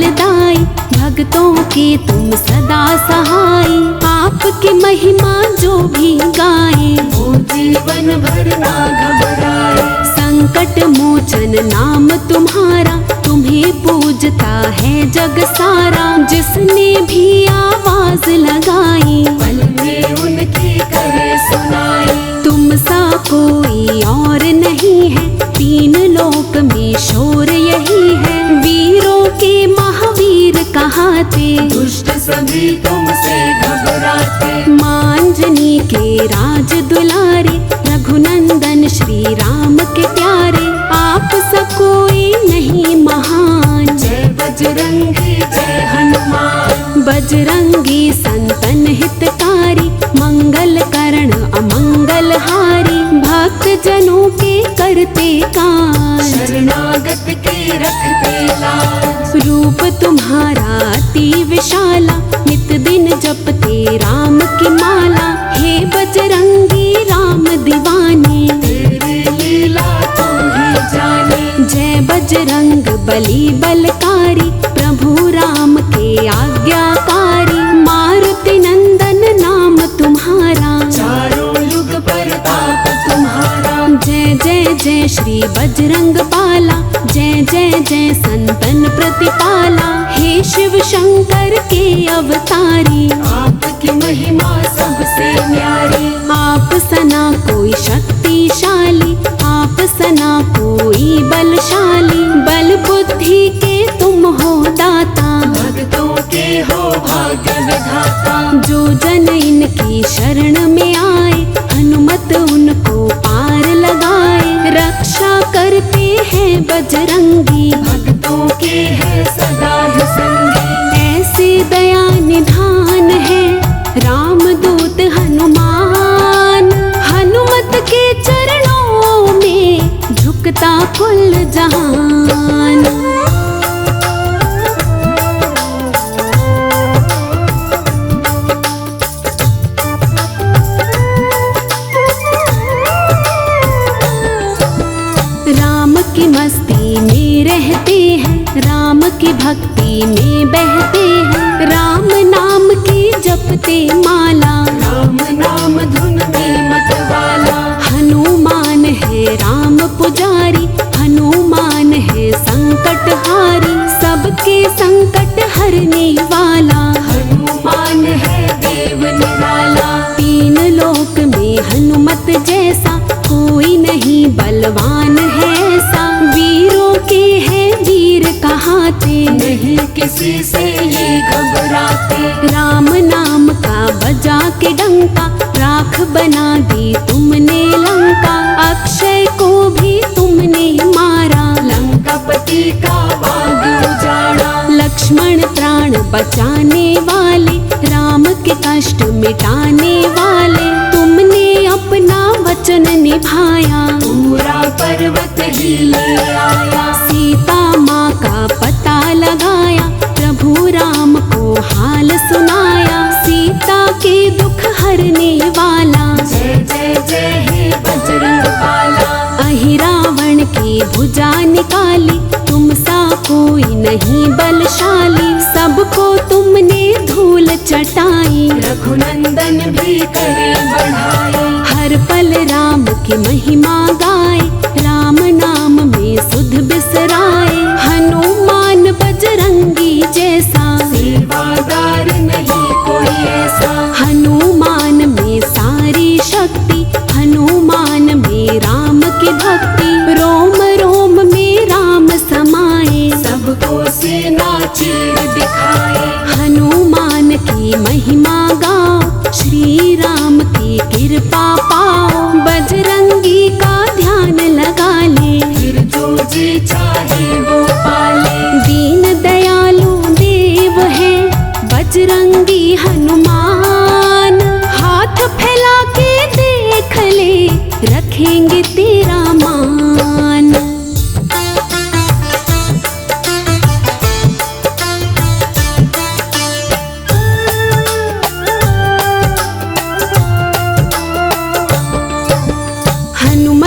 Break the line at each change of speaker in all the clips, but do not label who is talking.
फलदाई, भक्तों के तुम सदा सहाय। आपकी महिमा जो भी गाए,
वो जीवन भर ना घबराए।
संकट मोचन नाम तुम्हारा, तुम्हें पूजता है जग सारा। जिसने भी आवाज लगाई,
पल में उनकी करे सुनाई।
तुम सा कोई और नहीं है, तीन लोक में शोर यही है। वीरों के महावीर कहाते,
दुष्ट सभी तुमसे घबराते।
मांजनी के राज दुलारे, रघुनंदन श्री राम के प्यारे। आप सा कोई नहीं महान,
जय बजरंगी जय हनुमान।
बजरंगी संतन हितकारी, मंगल करण अमंगल हारी। भक्त जनों के करते काज,
शरणागत के रखते लाज।
रूप तुम्हारा अति विशाला, नित दिन जपते राम की माला। हे बजरंगी राम दीवाने,
तेरी लीला तू ही जाने।
जय बजरंग बली बलकारी, प्रभु राम के आज्ञाकारी। मारुति नंदन नाम तुम्हारा,
चारों युग प्रताप तुम्हारा।
जय जय जय श्री बजरंग बाला, जय जय जय संतन प्रतिपाला। हे शिव शंकर के अवतारी,
आपकी महिमा सबसे न्यारी।
आप सना कोई शक्तिशाली, आप सना कोई बलशाली। बल बुद्धि के तुम हो दाता,
भक्तों के हो भाग्य विधाता।
जो जन इनकी शरण में आए, हनुमत उनको पार लगाए। रक्षा करते हैं बजरंगी,
भक्तों के है सदा ही संगी।
ऐसे दया निधान है रामदूत हनुमान। हनुमत के चरणों में झुकता कुल जहान। राम की मस्ती में रहते हैं, राम की भक्ति में बहते हैं। राम नाम की जपते माला,
राम नाम धुन में मतवाला।
हनुमान है राम पुजारी, हनुमान है संकट हारी। सबके संकट हरने वाला,
हनुमान है देव निराला।
तीन लोक में हनुमत जैसा, कोई नहीं बलवान है ऐसा। वीरों के हैं वीर कहाते,
नहीं किसी से ये घबराते।
राम नाम का बजा के डंका, राख बना दी तुमने लंका। अक्षय को भी तुमने मारा,
लंकापति का बाग उजाड़ा।
लक्ष्मण प्राण बचाने वाले, राम के कष्ट मिटाने वाले। तुमने अपना वचन निभाया,
पूरा पर्वत ही ले आया।
सीता माँ का पता लगाया, प्रभु राम को हाल सुनाया। सीता के दुख हरने वाला,
जय जय जय हे बजरंग बाला।
अहि रावण की भुजा निकाली, तुम सा कोई नहीं बलशाली। सबको तुमने धूल चटाई,
रघुनंदन भी करे बढ़ाए।
हर पल राम की महिमा गाए। राम नाम में सुध बिसराए, हनुमान बजरंगी जैसा।
सेवादार नहीं कोई ऐसा।
हनुमान में सारी शक्ति, हनुमान में राम की भक्ति। रोम रोम में राम समाए,
सबको सेना चीर दिखाए।
हनुमान की महिमा गाओ, श्री राम की कृपा पाओ। बजरंगी का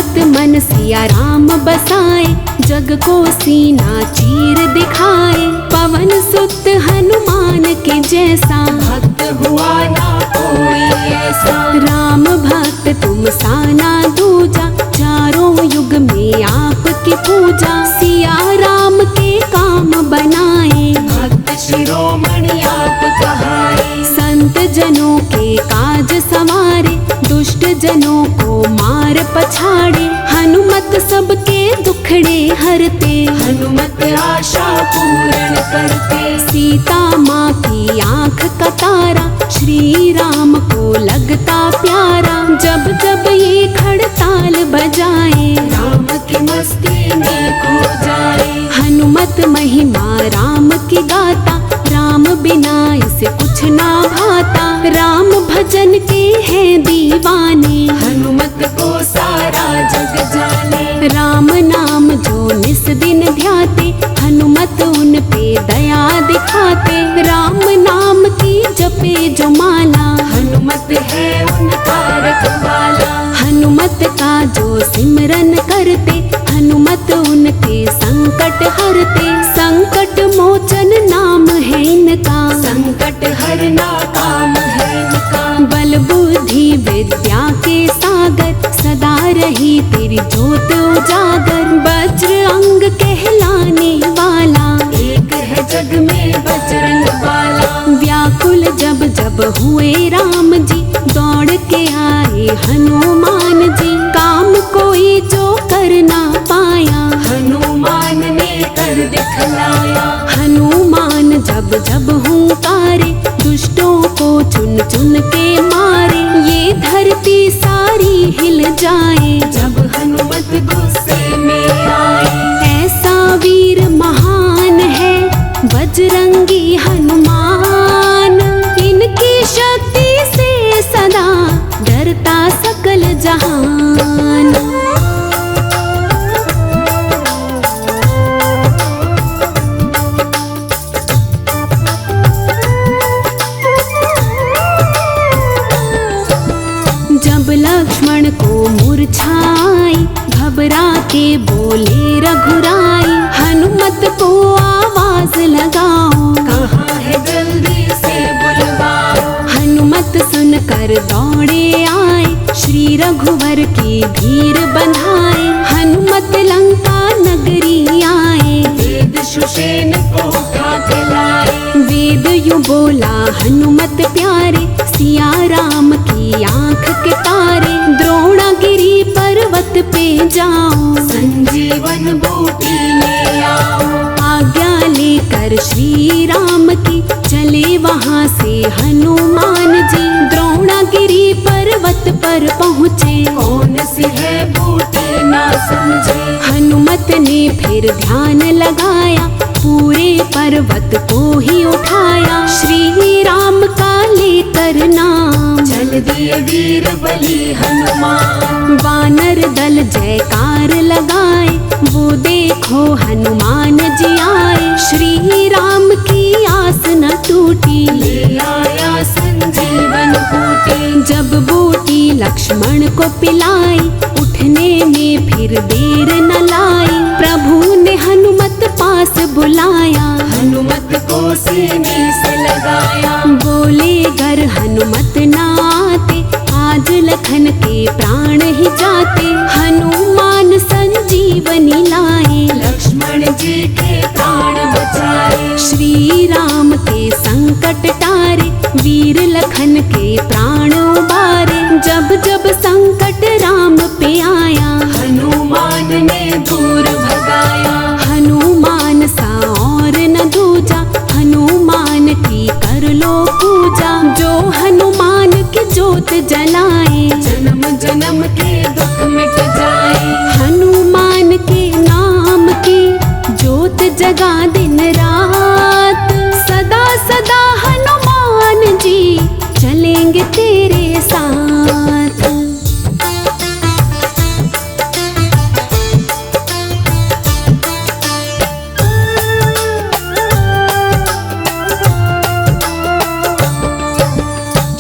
हनुमत मन सिया राम बसाए, जग को सीना चीर दिखाए। पवन सुत हनुमान के जैसा,
भक्त हुआ ना कोई ऐसा।
राम भक्त तुम सा ना दूजा, चारों युग में आपकी पूजा। सिया राम के काम बनाए,
भक्त शिरोमणि आप कहाए।
संत जनों के काज संवारे, दुष्ट जनों को मार पछाड़े। हनुमत सबके दुखड़े हरते,
हनुमत आशा पूर्ण करते।
सीता माँ की आँख का तारा, श्री राम को लगता प्यारा। जब जब ये खड़ताल बजाए,
राम की मस्ती में खो जाए।
हनुमत महिमा राम की गाता, राम बिना इसे कुछ ना भाता। राम भजन के हैं दीवाने,
हनुमत को सारा जग जाने।
राम नाम जो निस दिन ध्याते, हनुमत उन पे दया दिखाते। राम नाम की जपे जो माला,
हनुमत है उनका रखवाला।
हनुमत का जो सिमरन करते, हनुमत उनके संकट हरते। संकट मोचन नाम है इनका,
संकट हरना काम है इनका।
बल बुद्धि विद्या के सागर, सदा रही तेरी ज्योत उजागर। वज्र अंग कहलाने वाला,
एक है जग में बजरंग वाला।
व्याकुल जब जब हुए राम जी, दौड़ के आए हनुमान जी। काम कोई जो कर ना पाया,
हनुमान ने कर दिखलाया।
हनुमान जब जब हुंकारे, दुष्टों को चुन चुन के मारे। ये धरती सारी हिल जाए,
जब हनुमत गुस्से में आए।
ऐसा वीर महान है बजरंगी हनुमान। इनकी शक्ति से सदा डरता सकल जहान। जब लक्ष्मण को मूर्छाई, घबरा के बोले रघुराई। हनुमत को आवाज लगाओ,
कहाँ है जल्दी से बुलवाओ।
हनुमत सुनकर दौड़े आए, श्री रघुवर की भीड़ बंधाए। हनुमत लंका नगरी आए,
वेद सुषेण को उठा के लाए।
वेद यु बोला हनुमत प्यारे, सिया राम की आँख के तारे। द्रोणागिरी पर्वत पे जाओ,
संजीवन बूटी ले आओ।
आज्ञा लेकर श्री राम की, चले वहाँ से हनुमान जी। द्रोणागिरी पर्वत पर पहुँचे,
कौन सी है बूटी ना समझे।
हनुमत ने फिर ध्यान लगाया, पूरे पर्वत को ही उठाया। श्री राम का लेकर नाम,
चल दिए वीर बली हनुमान।
वानर दल जयकार लगाए, वो देखो हनुमान जी आए। श्री राम की आस न टूटी,
ले आया संजीवन बूटी।
जब बूटी लक्ष्मण को पिलाई, उठने में फिर देर न लाई। प्रभु ने हनुमत पास बुलाया,
हनुमत को सीने से लगाया।
बोले गर हनुमत ना आते, आज लखन के प्राण ही जाते। हनुमान संजीवनी लाए,
लक्ष्मण जी के प्राण बचाए।
श्री राम के संकट टारे, वीर लखन के प्राण उबारे। जब जब संकट राम पे आया,
हनुमान ने दूर भगाया।
हनुमान सा और न दूजा, हनुमान की कर लो पूजा। जो हनुमान की ज्योत जलाए,
जन्म जन्म के दुख मिट जाए।
हनुमान के नाम की ज्योत जगा दिन रात। सदा सदा हनुमान जी चलेंगे तेरे साथ।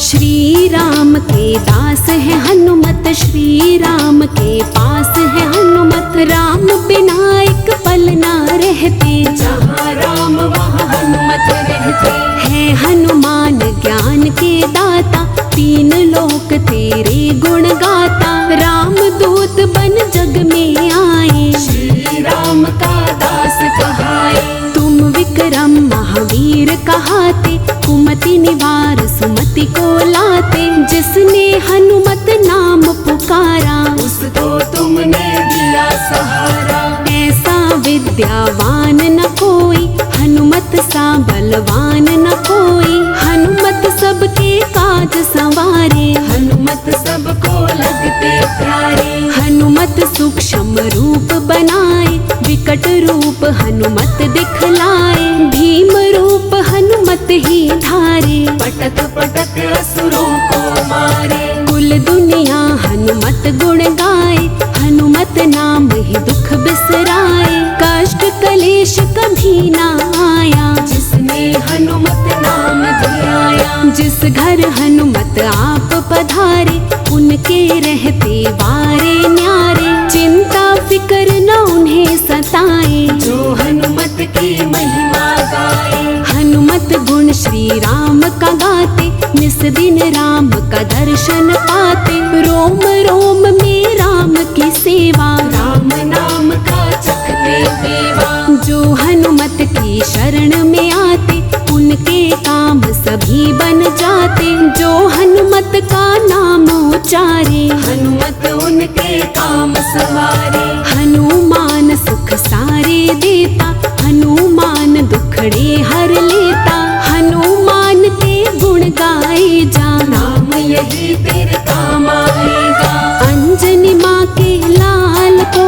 श्री राम के दास है हनुमत, श्री राम के पास दास है हनुमत। राम बिना एक पल ना रहते,
जहाँ राम वहाँ हनुमत रहते।
है हनुमान ज्ञान के दाता, तीन लोक तेरे गुण गाता। राम दूत बन जग में आए,
श्री राम का दास कहाए।
तुम विक्रम महावीर कहाते, कुमति निवार सुमति को लाते। जिसने हनुमत नाम पुकारा,
उसको तुमने दिया सहारा।
ऐसा विद्यावान न कोई, हनुमत सा बलवान न कोई। हनुमत सबके काज संवारे,
हनुमत सबको लगते प्यारे।
हनुमत सूक्ष्म रूप बनाए, विकट रूप हनुमत दिखलाए। भीम रूप हनुमत ही धारे,
पटक पटक असुरों को मारे।
कुल दुनिया हनुमत गुण गाए। हनुमत नाम ही दुख बिसराए, कष्ट कलेश कभी ना आया।
जिसने हनुमत नाम धुराया,
जिस घर हनुमत आप पधारे, उनके रहते वारे न्यारे। चिंता फिकर न उन्हें सताए,
जो हनुमत की महिमा गाए।
हनुमत गुण श्री राम का गाते, निस दिन राम का दर्शन पाते। रोम रोम में राम की सेवा,
राम नाम का चखते देवा।
जो हनुमत की शरण में आते, उनके काम सभी बन जाते। जो हनुमत का नाम उचारे,
हनुमत उनके काम सवारे।
हनुमान सुख सारे देता, हनुमान दुखड़े हर लेता। हनुमान के गुण गाए जा,
नाम यही तेरे काम आएगा।
अंजनी माँ के लाल को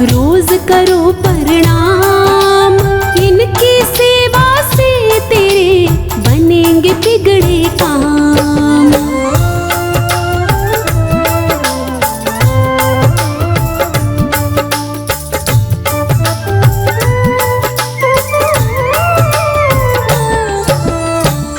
रोज करो प्रणाम। इनकी सेवा से तेरे बनेंगे बिगड़े काम।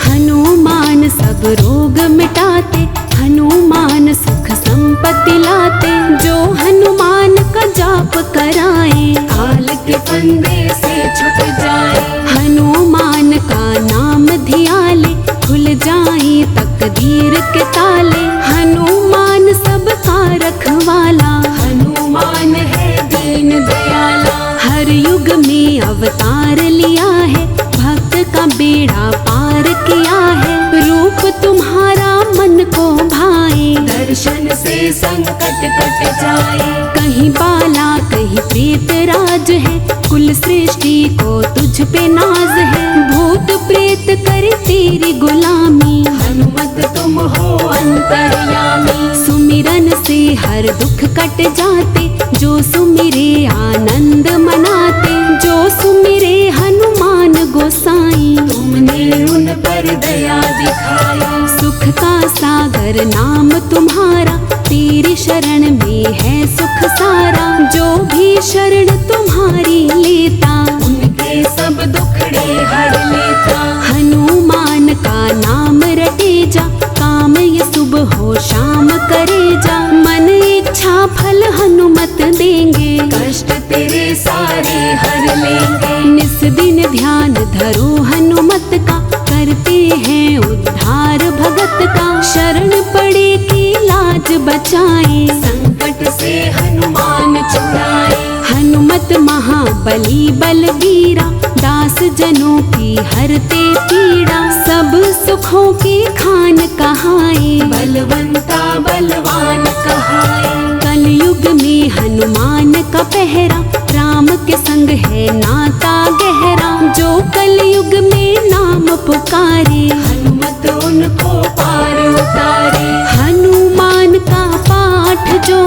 हनुमान सब रोग मिटाते, हनुमान सुख संपत्ति लाते। जो हनुमान का जाप कराए,
काल के फंदे से छुट जाए।
हनुमान का नाम धियाले, खुल जाए तकदीर के ताले। हनुमान सबका रखवाला,
हनुमान है दीन दयाला।
हर युग में अवतार लिया है, भक्त का बेड़ा पार किया है। रूप तुम्हारा मन को भाए,
दर्शन से संकट कट जाए।
कहीं बाला कहीं प्रेत राज है, कुल सृष्टि को तुझ पे नाज है। भूत प्रेत करे तेरी गुलामी,
हनुमत तुम हो अंतर्यामी।
सुमिरन से हर दुख कट जाते, जो सुमिरे आनंद मनाते। जो सुमिरे हनुमान गोसाई,
तुमने उन पर दया दिखाई।
सुख का सागर नाम तुम्हारा, तेरी शरण में है सुख सारा। जो भी शरण तुम्हारी लेता,
उनके सब दुखड़े हर लेता।
हनुमान का नाम रटे जा, काम ये सुबह हो शाम करे जा। मन इच्छा फल हनुमत देंगे,
कष्ट तेरे सारे हर लेंगे।
निस दिन ध्यान धरो हनुमत का, करते हैं उद्धार भगत का। शरण पड़े की लाज बचाए,
संकट से हनुमान छुड़ाए।
हनुमत महाबली बलवीरा, दास जनों की हरते पीड़ा। सब सुखों की खान कहाए,
बलवंता बलवान कहाए।
कलयुग में हनुमान का पहरा, राम के संग है नाता गहरा। जो कलयुग में नाम पुकारे,
हनुमत उनको पार उतारे।
हनुमान का पाठ जो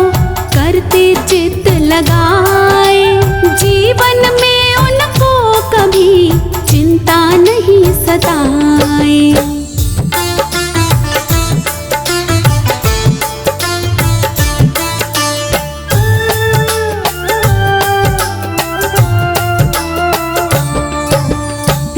करते चित्त लगाए, जीवन में उनको कभी चिंता नहीं सताए।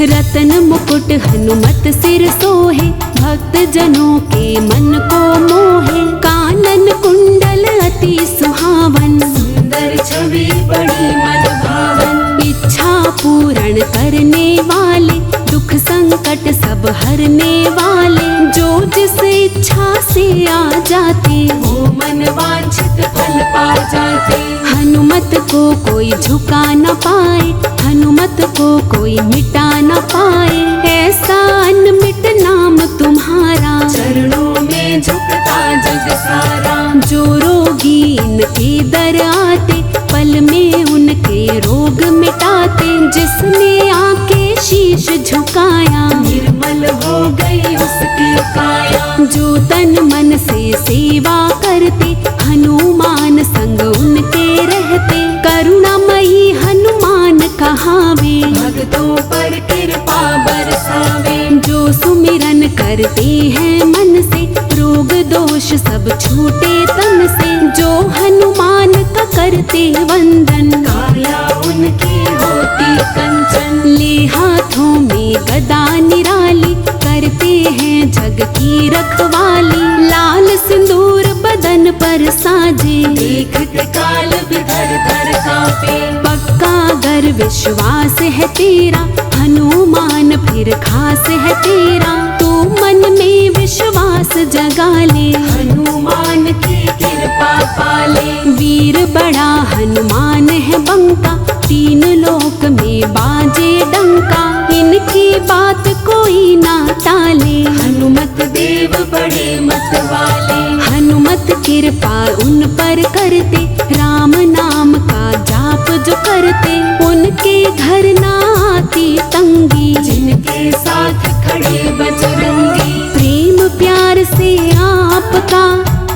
रतन मुकुट हनुमत सिर सोहे, भक्त जनों के मन को मोहे। कान कानन कुंडल अति सुहावन,
सुंदर छवि बड़ी मन भावन।
इच्छा पूर्ण करने वाले, दुख संकट सब हरने वाले, जो जिस इच्छा से आ जाते,
वो मन वांछित फल पा जाते।
हनुमत को कोई झुका न पाए, हनुमत को कोई मिटा न पाए, ऐसा अनमिट नाम तुम्हारा,
चरणों में झुकता जग सारा।
जो रोगी इनके दर आते, पल में उनके रोग मिटाते, जिसने आके शीश झुकाया,
निर्मल हो गई उसकी काया।
जो तन मन से सेवा करते, हनुमान संग उनके रहते, करुणामयी हनुमान कहावे,
भक्तों पर कृपा बरसावे।
जो सुमिरन करते हैं मन से, रोग दोष सब छूटे तन से, जो हनुमान का करते वंदन,
काया उनकी होती कंचन।
ले हाथों में गदा निराली, करते हैं जग की रखवाली, लाल सिंदूर बदन पर साजे,
देखते काल भी धर धर कांपे।
पक्का अगर विश्वास है तेरा, हनुमान फिर खास है तेरा, तू मन में विश्वास जगा ले,
हनुमान की कृपा पाले।
वीर बड़ा हनुमान है बंका, तीन लोक में बाजे डंका, इनकी बात कोई ना टाले,
हनुमत देव बड़े मत वाले।
हनुमत कृपा उन पर करते, राम नाम का जाप जो करते, उनके घर ना आती तंगी,
जिनके साथ खड़े बजरंगी।
प्रेम प्यार से आपका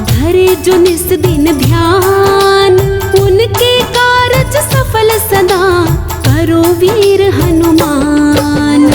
धरे जो निस दिन ध्यान, उनके कारज सफल सदा करो वीर हनुमान।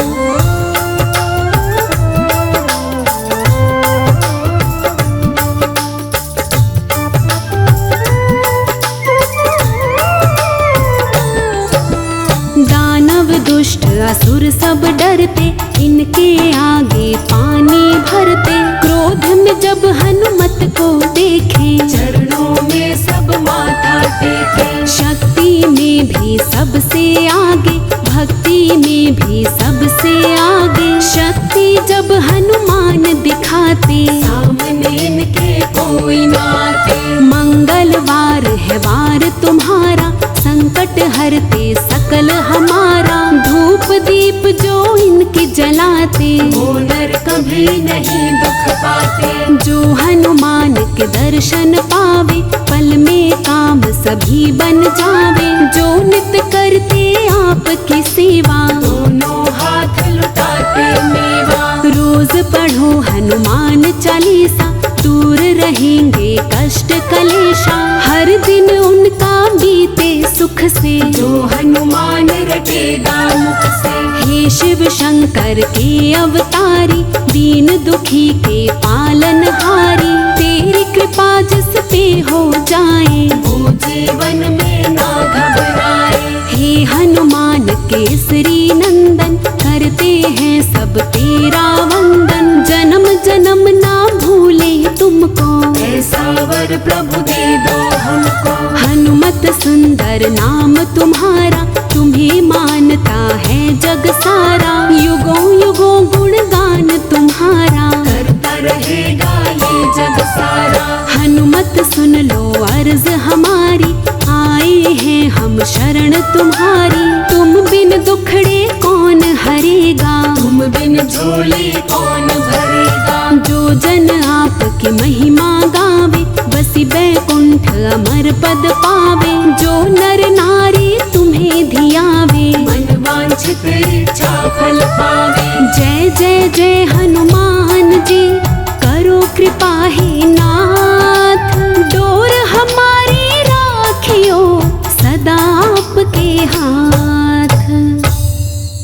दानव दुष्ट असुर सब डरते, इनके आगे पानी भरते, क्रोध में जब हनुमत को देखे,
चरणों में सब माथा टेके।
शक्ति में भी सबसे आगे, भक्ति में भी सबसे आगे, शक्ति जब हनुमान दिखाते,
सामने इनके कोई ना आते।
मंगलवार है वार तुम्हारा, संकट हरते सकल हमारा, धूप दीप जो इनके जलाते,
वो नर कभी नहीं दुख पाते।
जो हनुमान के दर्शन पावे, पल में काम सभी बन जावे, जो नित करते आपकी सेवा,
दोनों हाथ लुटाते मेवा।
रोज पढ़ो हनुमान चालीसा, दूर रहेंगे कष्ट कलेशा, हर दिन उनका बीते सुख से,
जो हनुमान रटेगा मुख से।
हे शिव शंकर के अवतारी, दीन दुखी के पालनहारी, तेरी कृपा जिस पे हो जाए,
वो जीवन में ना घबराए।
हे हनुमान केसरी नंदन, करते हैं सब तेरा वंदन, जन्म जन्म ना भूले तुमको,
ऐसा वर प्रभु दे दो हमको।
हनुमत सुंदर नाम तुम्हारा, तुम्हें मानता है जग सारा, युगों युगों गुणगान तुम्हारा,
करता रहेगा ये जग सारा।
हनुमत सुन लो अर्ज हमारी, आए हैं हम शरण तुम्हारी, तुम बिन दुखड़े कौन हरेगा,
तुम बिन झोली कौन भरेगा।
जो जन आपकी महिमा गावे, बसी बैकुंठ अमर पद पावे, जो नर नारी तुम्हें धियावे,
मन वांछित इच्छा फल पावे।
जय जय जय